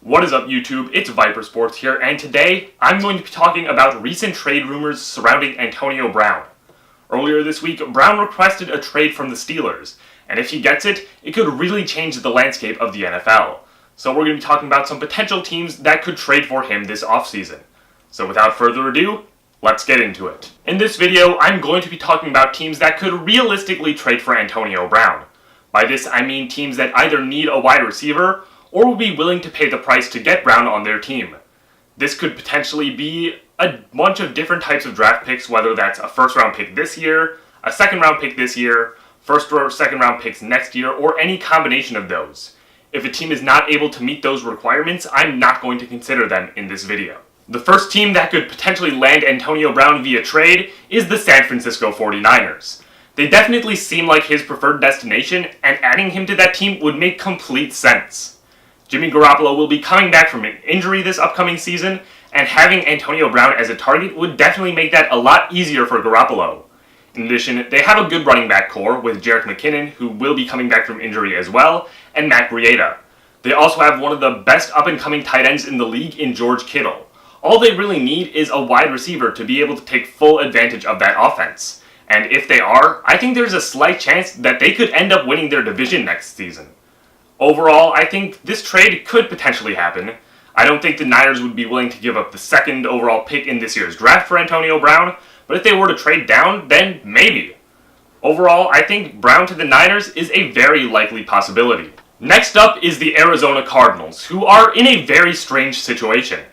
What is up, YouTube? It's VyPr Sports here, and today I'm going to be talking about recent trade rumors surrounding Antonio Brown. Earlier this week, Brown requested a trade from the Steelers, and if he gets it, it could really change the landscape of the NFL. So we're going to be talking about some potential teams that could trade for him this offseason. So without further ado, let's get into it. In this video, I'm going to be talking about teams that could realistically trade for Antonio Brown. By this, I mean teams that either need a wide receiver or will be willing to pay the price to get Brown on their team. This could potentially be a bunch of different types of draft picks, whether that's a first-round pick this year, a second-round pick this year, first or second-round picks next year, or any combination of those. If a team is not able to meet those requirements, I'm not going to consider them in this video. The first team that could potentially land Antonio Brown via trade is the San Francisco 49ers. They definitely seem like his preferred destination, and adding him to that team would make complete sense. Jimmy Garoppolo will be coming back from an injury this upcoming season, and having Antonio Brown as a target would definitely make that a lot easier for Garoppolo. In addition, they have a good running back core with Jerick McKinnon, who will be coming back from injury as well, and Matt Breida. They also have one of the best up-and-coming tight ends in the league in George Kittle. All they really need is a wide receiver to be able to take full advantage of that offense. And if they are, I think there's a slight chance that they could end up winning their division next season. Overall, I think this trade could potentially happen. I don't think the Niners would be willing to give up the second overall pick in this year's draft for Antonio Brown, but if they were to trade down, then maybe. Overall, I think Brown to the Niners is a very likely possibility. Next up is the Arizona Cardinals, who are in a very strange situation.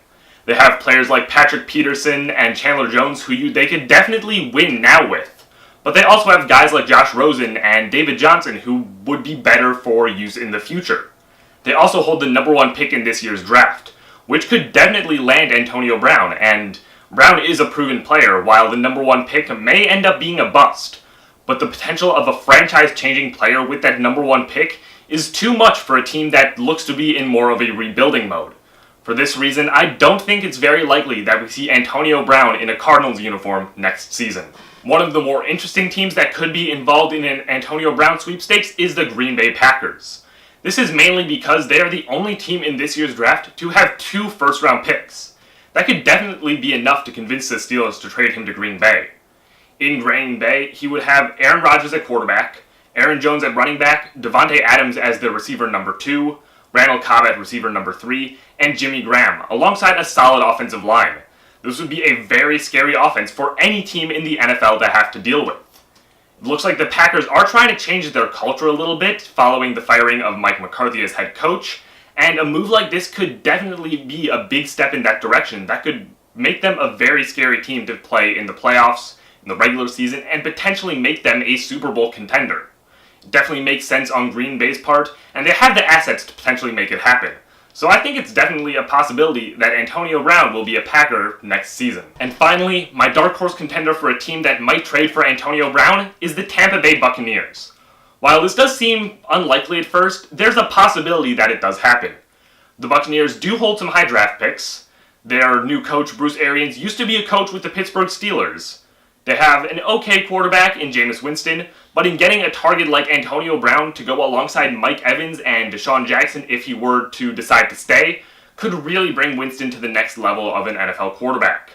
They have players like Patrick Peterson and Chandler Jones who they could definitely win now with. But they also have guys like Josh Rosen and David Johnson who would be better for use in the future. They also hold the number 1 pick in this year's draft, which could definitely land Antonio Brown, and Brown is a proven player, while the number 1 pick may end up being a bust. But the potential of a franchise-changing player with that number 1 pick is too much for a team that looks to be in more of a rebuilding mode. For this reason, I don't think it's very likely that we see Antonio Brown in a Cardinals uniform next season. One of the more interesting teams that could be involved in an Antonio Brown sweepstakes is the Green Bay Packers. This is mainly because they are the only team in this year's draft to have 2 first-round picks. That could definitely be enough to convince the Steelers to trade him to Green Bay. In Green Bay, he would have Aaron Rodgers at quarterback, Aaron Jones at running back, Devontae Adams as the receiver number 2, Randall Cobb at receiver number 3, and Jimmy Graham, alongside a solid offensive line. This would be a very scary offense for any team in the NFL to have to deal with. It looks like the Packers are trying to change their culture a little bit following the firing of Mike McCarthy as head coach, and a move like this could definitely be a big step in that direction that could make them a very scary team to play in the playoffs, in the regular season, and potentially make them a Super Bowl contender. It definitely makes sense on Green Bay's part, and they have the assets to potentially make it happen. So I think it's definitely a possibility that Antonio Brown will be a Packer next season. And finally, my dark horse contender for a team that might trade for Antonio Brown is the Tampa Bay Buccaneers. While this does seem unlikely at first, there's a possibility that it does happen. The Buccaneers do hold some high draft picks. Their new coach, Bruce Arians, used to be a coach with the Pittsburgh Steelers. They have an okay quarterback in Jameis Winston, but in getting a target like Antonio Brown to go alongside Mike Evans and Deshaun Jackson if he were to decide to stay, could really bring Winston to the next level of an NFL quarterback.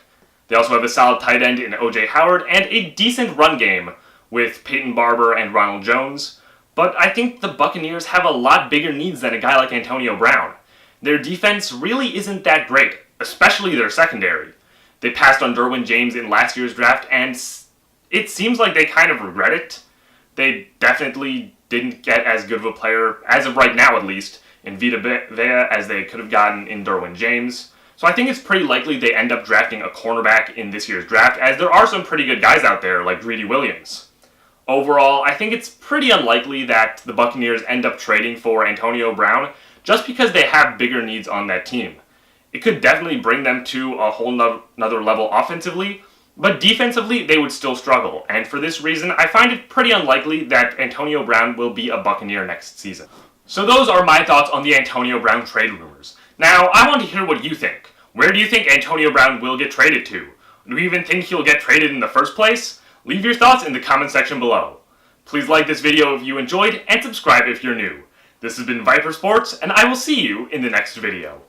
They also have a solid tight end in O.J. Howard and a decent run game with Peyton Barber and Ronald Jones, but I think the Buccaneers have a lot bigger needs than a guy like Antonio Brown. Their defense really isn't that great, especially their secondary. They passed on Derwin James in last year's draft, and it seems like they kind of regret it. They definitely didn't get as good of a player, as of right now at least, in Vita Vea as they could have gotten in Derwin James. So I think it's pretty likely they end up drafting a cornerback in this year's draft, as there are some pretty good guys out there, like Greedy Williams. Overall, I think it's pretty unlikely that the Buccaneers end up trading for Antonio Brown, just because they have bigger needs on that team. It could definitely bring them to a whole nother level offensively, but defensively they would still struggle, and for this reason I find it pretty unlikely that Antonio Brown will be a Buccaneer next season. So those are my thoughts on the Antonio Brown trade rumors. Now, I want to hear what you think. Where do you think Antonio Brown will get traded to? Do you even think he'll get traded in the first place? Leave your thoughts in the comment section below. Please like this video if you enjoyed, and subscribe if you're new. This has been VyPr Sports, and I will see you in the next video.